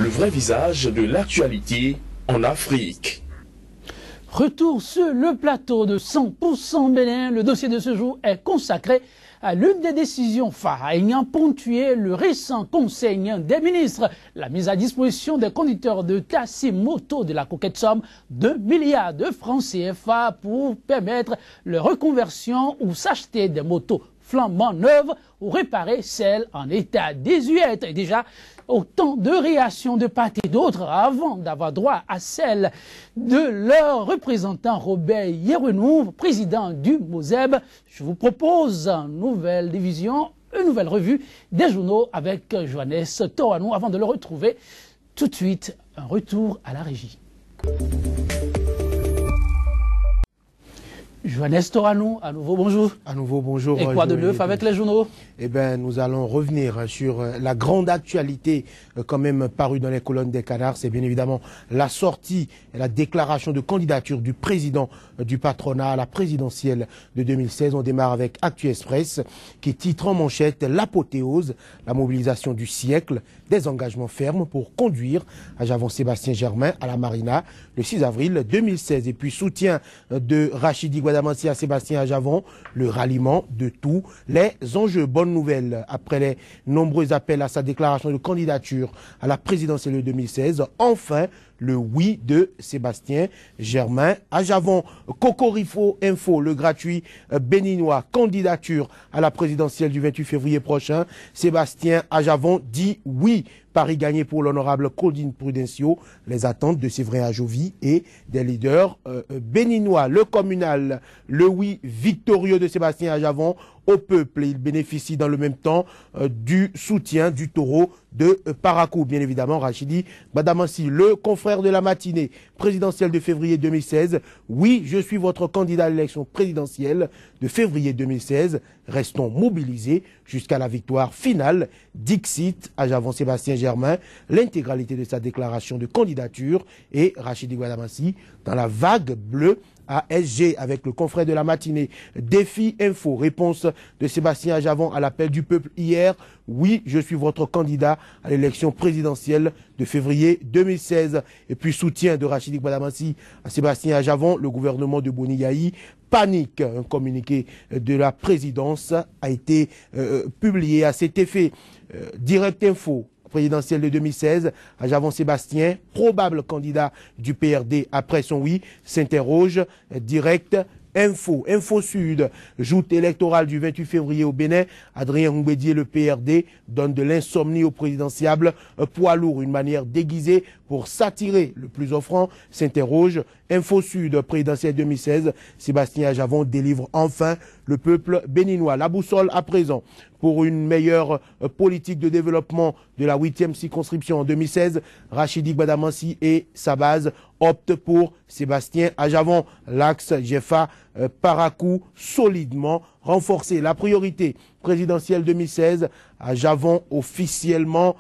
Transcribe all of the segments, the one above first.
le vrai visage de l'actualité en Afrique. Retour sur le plateau de 100% Bénin. Le dossier de ce jour est consacré à l'une des décisions phares ayant ponctué le récent Conseil des ministres, la mise à disposition des conducteurs de taxi moto de la coquette somme de milliards de francs CFA pour permettre leur reconversion ou s'acheter des motos flambant neuves ou réparer celles en état désuète. Et déjà, autant de réactions de part et d'autre avant d'avoir droit à celle de leur représentant Robert Yerenou, président du MOSEB. Je vous propose une nouvelle division, une nouvelle revue des journaux avec Johannes Toranou. Avant de le retrouver, tout de suite, un retour à la régie. Johannes Toranou, à nouveau bonjour. À nouveau bonjour. Et quoi de neuf avec les journaux? Eh bien, nous allons revenir sur la grande actualité quand même parue dans les colonnes des Canards. C'est bien évidemment la sortie et la déclaration de candidature du président du patronat à la présidentielle de 2016. On démarre avec Actu Express qui titre en manchette l'apothéose, la mobilisation du siècle, des engagements fermes pour conduire à Javon-Sébastien Germain à la Marina le 6 avril 2016. Et puis soutien de Rachidi Guadamansi à Sébastien Ajavon, le ralliement de tous les enjeux. Bonne nouvelle, après les nombreux appels à sa déclaration de candidature à la présidentielle de 2016, enfin le oui de Sébastien Germain Ajavon. Cocorico Info, le gratuit béninois, candidature à la présidentielle du 28 février prochain. Sébastien Ajavon dit oui. Paris gagné pour l'honorable Claudine Prudencio. Les attentes de Séverin Ajovi et des leaders béninois. Le communal, le oui victorieux de Sébastien Ajavon au peuple. Il bénéficie dans le même temps du soutien du taureau de Parakou. Bien évidemment, Rachidi Badamansi, le confrère de la matinée présidentielle de février 2016. Oui, je suis votre candidat à l'élection présidentielle de février 2016. Restons mobilisés jusqu'à la victoire finale. Dixit, Ajavon Sébastien Germain, l'intégralité de sa déclaration de candidature et Rachidi Badamansi dans la vague bleue à SG avec le confrère de la matinée. Défi Info, réponse de Sébastien Ajavon à l'appel du peuple hier. Oui, je suis votre candidat à l'élection présidentielle de février 2016. Et puis soutien de Rachidi Badamansi à Sébastien Ajavon, le gouvernement de Boni Yahi panique. Un communiqué de la présidence a été publié à cet effet. Direct Info, présidentielle de 2016, Ajavon Sébastien, probable candidat du PRD après son oui, s'interroge. Direct Info, Info Sud, joute électorale du 28 février au Bénin, Adrien Mbédié, le PRD, donne de l'insomnie au présidentiable poids lourd, une manière déguisée pour s'attirer le plus offrant, s'interroge. Info Sud, présidentielle 2016, Sébastien Ajavon délivre enfin le peuple béninois. La boussole à présent pour une meilleure politique de développement de la 8e circonscription en 2016. Rachidi Badamansi et sa base optent pour Sébastien Ajavon. L'axe Jefa Parakou solidement renforcé. La priorité présidentielle 2016, Ajavon officiellement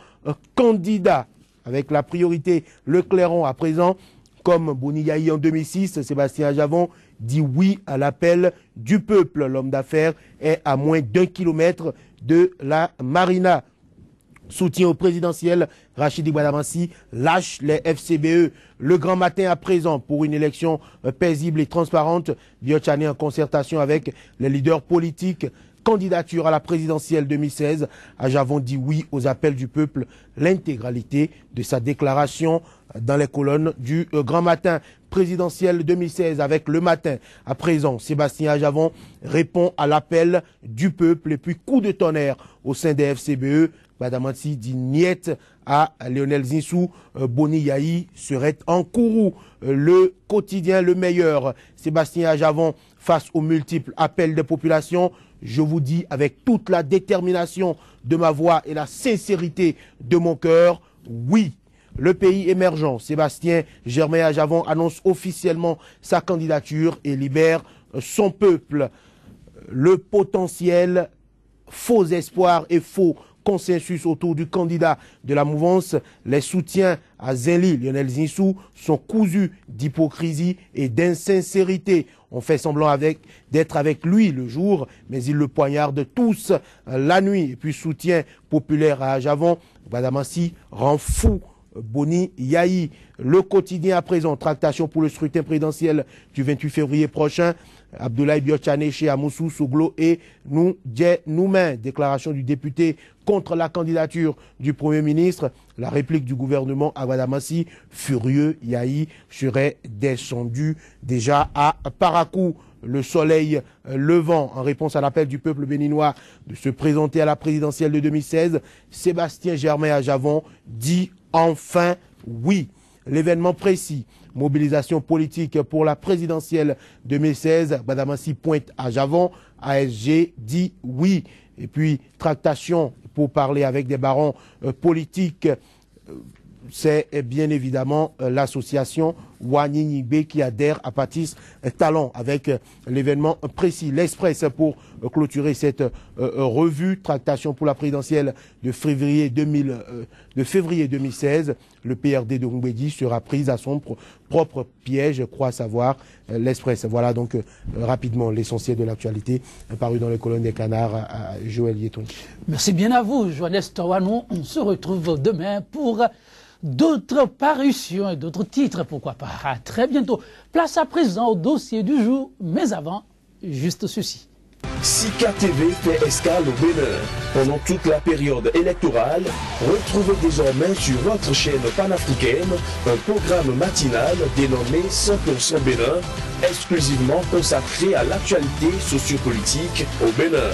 candidat avec la priorité Le Clairon à présent. Comme Boni Yahi en 2006, Sébastien Ajavon dit oui à l'appel du peuple. L'homme d'affaires est à moins d'1 kilomètre de la Marina. Soutien au présidentiel, Rachidi Badamansi lâche les FCBE. Le grand matin à présent pour une élection paisible et transparente. Biochane en concertation avec les leaders politiques. Candidature à la présidentielle 2016, Ajavon dit oui aux appels du peuple, l'intégralité de sa déclaration dans les colonnes du Grand Matin. Présidentielle 2016 avec Le Matin. À présent, Sébastien Ajavon répond à l'appel du peuple et puis coup de tonnerre au sein des FCBE. Badamansi dit niet à Lionel Zinsou. Boni Yahi serait en courroux. Le quotidien Le Meilleur. Sébastien Ajavon face aux multiples appels des populations. Je vous dis avec toute la détermination de ma voix et la sincérité de mon cœur, oui. Le pays émergent, Sébastien Germain Ajavon annonce officiellement sa candidature et libère son peuple. Le potentiel, faux espoir et faux consensus autour du candidat de la mouvance, les soutiens à Zenli, Lionel Zinsou, sont cousus d'hypocrisie et d'insincérité. On fait semblant d'être avec lui le jour, mais ils le poignardent tous la nuit. Et puis soutien populaire à Ajavon, Badamansi rend fou Boni Yahi. Le quotidien à présent, tractation pour le scrutin présidentiel du 28 février prochain. Abdoulaye Biochane chez Amoussou, Souglo et Noumen. Déclaration du député contre la candidature du Premier ministre. La réplique du gouvernement à Gbadamassi, furieux, Yahi serait descendu déjà à Parakou. Le soleil levant en réponse à l'appel du peuple béninois de se présenter à la présidentielle de 2016. Sébastien Germain à Javon dit enfin oui. L'événement précis, mobilisation politique pour la présidentielle 2016, Gbadamassi pointe à Javon, ASG dit oui. Et puis, tractation pour parler avec des barons politiques, c'est bien évidemment l'association Waninibe qui adhère à Patis Talon avec l'événement précis. L'Express pour clôturer cette revue, tractation pour la présidentielle de février 2016. Le PRD de Ngwedi sera pris à son propre piège, je crois savoir l'Express. Voilà donc rapidement l'essentiel de l'actualité paru dans les colonnes des Canards à Joël Yeton. Merci bien à vous, Joannès Tawanou. On se retrouve demain pour d'autres parutions et d'autres titres, pourquoi pas. À très bientôt. Place à présent au dossier du jour, mais avant, juste ceci. Sika TV fait escale au Bénin. Pendant toute la période électorale, retrouvez désormais sur votre chaîne panafricaine un programme matinal dénommé 100% Bénin, exclusivement consacré à l'actualité sociopolitique au Bénin.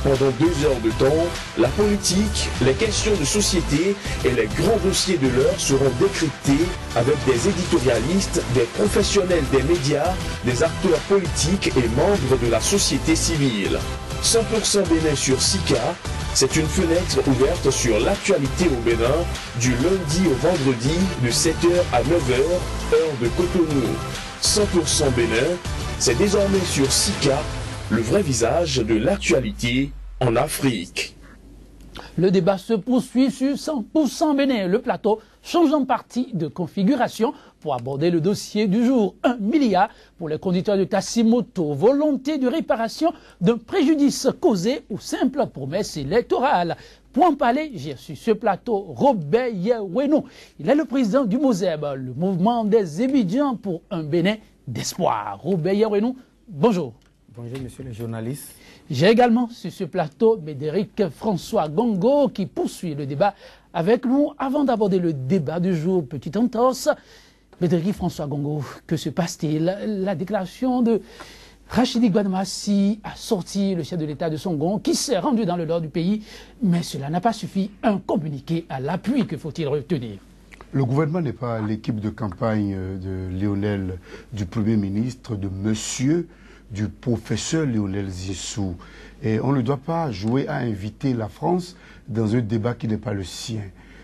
Pendant 2 heures de temps, la politique, les questions de société et les grands dossiers de l'heure seront décryptés avec des éditorialistes, des professionnels des médias, des acteurs politiques et membres de la société civile. 100% Bénin sur Sika, c'est une fenêtre ouverte sur l'actualité au Bénin du lundi au vendredi de 7h à 9h, heure de Cotonou. 100% Bénin, c'est désormais sur Sika, le vrai visage de l'actualité en Afrique. Le débat se poursuit sur 100% Bénin. Le plateau change en partie de configuration pour aborder le dossier du jour. 1 milliard pour les conducteurs de taxi-moto. Volonté de réparation d'un préjudice causé ou simple promesse électorale. Pour en parler, j'ai reçu ce plateau Robert Yeweno. Il est le président du MOSEB, le mouvement des étudiants pour un Bénin d'espoir. Robert Yeweno, bonjour. Bonjour, monsieur le journaliste. J'ai également sur ce plateau Bédéric François Gongo qui poursuit le débat avec nous. Avant d'aborder le débat du jour, petite entorse. Bédéric François Gongo, que se passe-t-il? La déclaration de Rachidi Gbadamassi a sorti le chef de l'État de Songhon qui s'est rendu dans le nord du pays, mais cela n'a pas suffi. Un communiqué à l'appui, que faut-il retenir? Le gouvernement n'est pas l'équipe de campagne de Lionel, du Premier ministre, de monsieur, du professeur Lionel Zissou. Et on ne doit pas jouer à inviter la France dans un débat qui n'est pas le sien.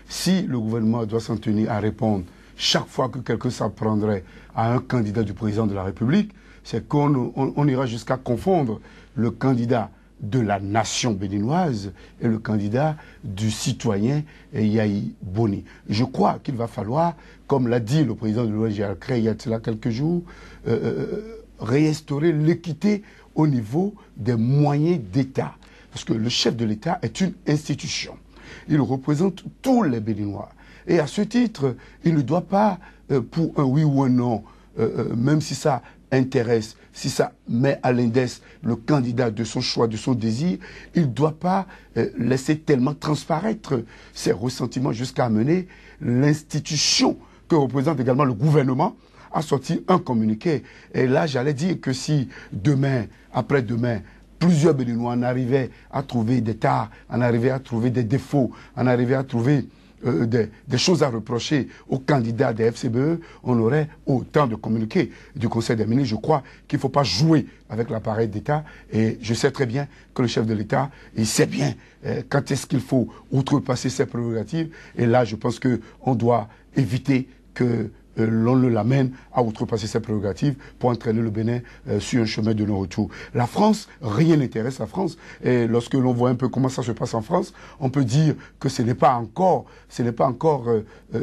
Si le gouvernement doit s'en tenir à répondre chaque fois que quelqu'un s'en prendrait à un candidat du président de la République, c'est qu'on ira jusqu'à confondre le candidat de la nation béninoise et le candidat du citoyen Yahi Boni. Je crois qu'il va falloir, comme l'a dit le président de l'ONG Al-Cré il y a quelques jours, réinstaurer l'équité au niveau des moyens d'État. Parce que le chef de l'État est une institution. Il représente tous les Béninois. Et à ce titre, il ne doit pas, pour un oui ou un non, même si ça intéresse, si ça met à l'index le candidat de son choix, de son désir, il ne doit pas laisser tellement transparaître ses ressentiments jusqu'à amener l'institution que représente également le gouvernement a sorti un communiqué. Et là, j'allais dire que si demain, après-demain, plusieurs Béninois en arrivaient à trouver des tares, en arrivaient à trouver des défauts, en arrivaient à trouver des choses à reprocher aux candidats des FCBE, on aurait autant de communiqués du Conseil des ministres. Je crois qu'il ne faut pas jouer avec l'appareil d'État. Et je sais très bien que le chef de l'État, il sait bien quand est-ce qu'il faut outrepasser ses prérogatives. Et là, je pense qu'on doit éviter que l'on l'amène à outrepasser ses prérogatives pour entraîner le Bénin sur un chemin de non-retour. La France, rien n'intéresse la France. Et lorsque l'on voit un peu comment ça se passe en France, on peut dire que ce n'est pas encore,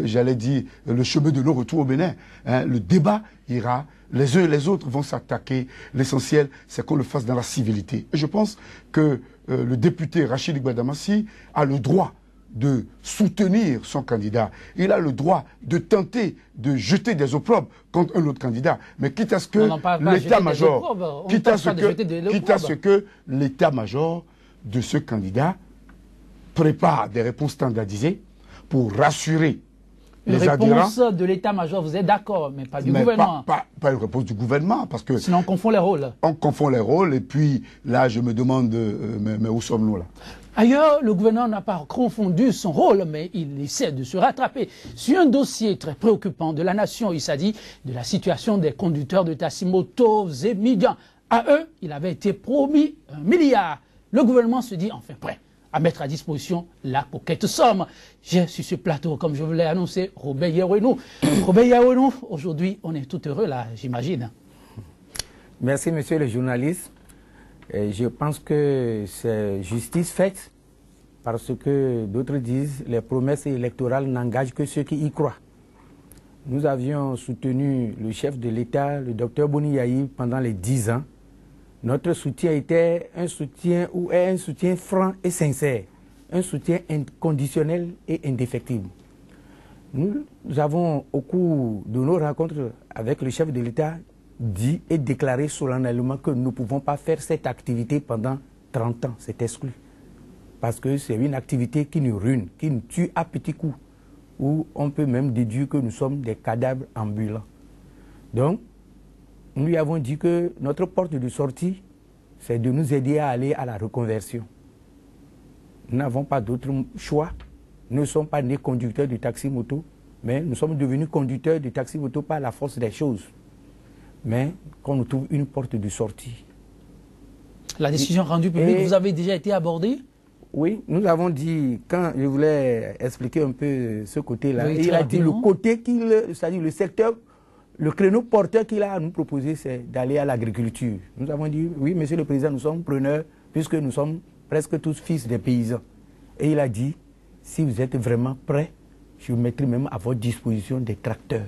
j'allais dire, le chemin de non-retour au Bénin. Hein, le débat ira, les uns et les autres vont s'attaquer. L'essentiel, c'est qu'on le fasse dans la civilité. Et je pense que le député Rachidi Gbadamassi a le droit de soutenir son candidat. Il a le droit de tenter de jeter des opprobres contre un autre candidat. Mais quitte à ce que l'état-major, quitte à ce que l'état-major de ce candidat prépare des réponses standardisées pour rassurer les adhérents. Une réponse de l'état-major, vous êtes d'accord, mais pas du gouvernement. Pas une réponse du gouvernement, parce que... Sinon on confond les rôles. On confond les rôles, et puis là je me demande, mais où sommes-nous là? Ailleurs, le gouvernement n'a pas confondu son rôle, mais il essaie de se rattraper sur un dossier très préoccupant de la nation. Il s'agit de la situation des conducteurs de taxi-motos et migrants. À eux, il avait été promis 1 milliard. Le gouvernement se dit enfin prêt à mettre à disposition la coquette somme. J'ai sur ce plateau, comme je vous l'ai annoncé, Robert Yawenou. Robert Yawenou, aujourd'hui, on est tout heureux là, j'imagine. Merci, monsieur le journaliste. Je pense que c'est justice faite parce que d'autres disent les promesses électorales n'engagent que ceux qui y croient. Nous avions soutenu le chef de l'État, le docteur Boni Yayi, pendant les 10 ans. Notre soutien était un soutien franc et sincère, un soutien inconditionnel et indéfectible. Nous avons, au cours de nos rencontres avec le chef de l'État, dit et déclaré solennellement que nous ne pouvons pas faire cette activité pendant 30 ans, c'est exclu. Parce que c'est une activité qui nous ruine, qui nous tue à petits coups, où on peut même déduire que nous sommes des cadavres ambulants. Donc, nous lui avons dit que notre porte de sortie, c'est de nous aider à aller à la reconversion. Nous n'avons pas d'autre choix. Nous ne sommes pas nés conducteurs de taxi-moto, mais nous sommes devenus conducteurs de taxi-moto par la force des choses. Mais qu'on nous trouve une porte de sortie. La décision rendue publique, vous avez déjà été abordé? Oui, nous avons dit, quand je voulais expliquer un peu ce côté-là, oui, il a dit le côté c'est-à-dire le secteur, le créneau porteur qu'il a à nous proposer, c'est d'aller à l'agriculture. Nous avons dit, oui, monsieur le président, nous sommes preneurs, puisque nous sommes presque tous fils des paysans. Et il a dit, si vous êtes vraiment prêts, je mettrai même à votre disposition des tracteurs.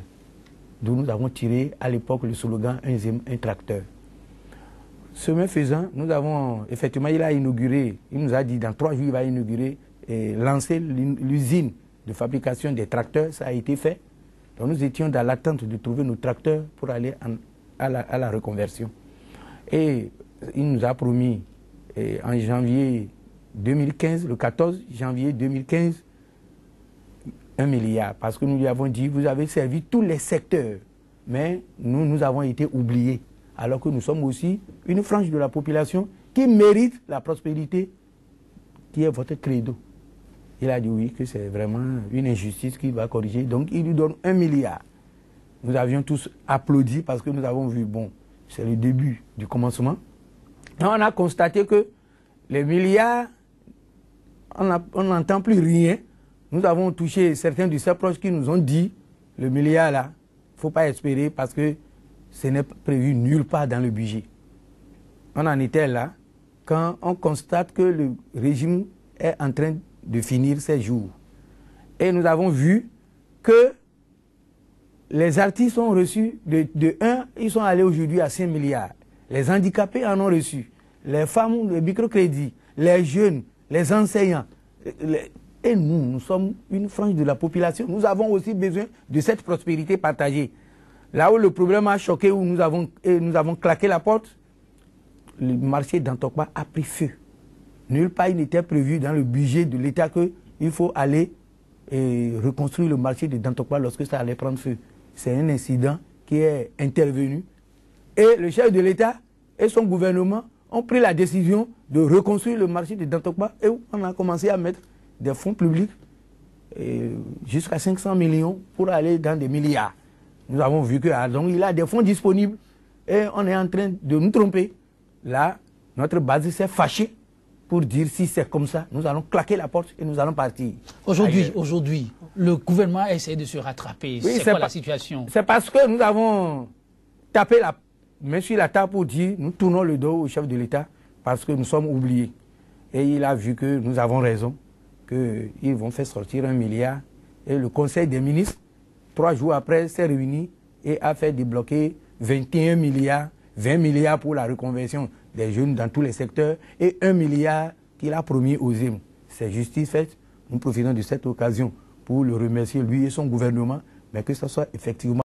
D'où nous avons tiré à l'époque le slogan un tracteur. Ce même faisant, nous avons, effectivement, il a inauguré, il nous a dit dans 3 jours, il va inaugurer et lancer l'usine de fabrication des tracteurs, ça a été fait. Donc nous étions dans l'attente de trouver nos tracteurs pour aller à la reconversion. Et il nous a promis en janvier 2015, le 14 janvier 2015, 1 milliard, parce que nous lui avons dit, vous avez servi tous les secteurs, mais nous avons été oubliés, alors que nous sommes aussi une frange de la population qui mérite la prospérité qui est votre credo. Il a dit oui, que c'est vraiment une injustice qu'il va corriger, donc il lui donne 1 milliard. Nous avions tous applaudi parce que nous avons vu, bon, c'est le début du commencement. Et on a constaté que les milliards, on n'entend plus rien. Nous avons touché certains de ses proches qui nous ont dit, le milliard là, il ne faut pas espérer parce que ce n'est prévu nulle part dans le budget. On en était là quand on constate que le régime est en train de finir ses jours. Et nous avons vu que les artistes ont reçu de 1, ils sont allés aujourd'hui à 5 milliards. Les handicapés en ont reçu. Les femmes, le microcrédit, les jeunes, les enseignants. Et nous sommes une frange de la population. Nous avons aussi besoin de cette prospérité partagée. Là où le problème a choqué, où nous avons claqué la porte, le marché d'Antokba a pris feu. Nulle part il n'était prévu dans le budget de l'État qu'il faut aller reconstruire le marché de Dantokba lorsque ça allait prendre feu. C'est un incident qui est intervenu. Et le chef de l'État et son gouvernement ont pris la décision de reconstruire le marché de Dantokba et on a commencé à mettre des fonds publics jusqu'à 500 millions pour aller dans des milliards. Nous avons vu que donc, il a des fonds disponibles et on est en train de nous tromper. Là, notre base s'est fâchée pour dire si c'est comme ça, nous allons claquer la porte et nous allons partir. Aujourd'hui, le gouvernement essaie de se rattraper. Oui, c'est quoi la situation? C'est parce que nous avons tapé la main sur la table pour dire nous tournons le dos au chef de l'État parce que nous sommes oubliés. Et il a vu que nous avons raison, qu'ils vont faire sortir 1 milliard. Et le Conseil des ministres, 3 jours après, s'est réuni et a fait débloquer 21 milliards, 20 milliards pour la reconversion des jeunes dans tous les secteurs et 1 milliard qu'il a promis aux îles. C'est justice faite nous profitons de cette occasion pour le remercier, lui et son gouvernement, mais que ce soit effectivement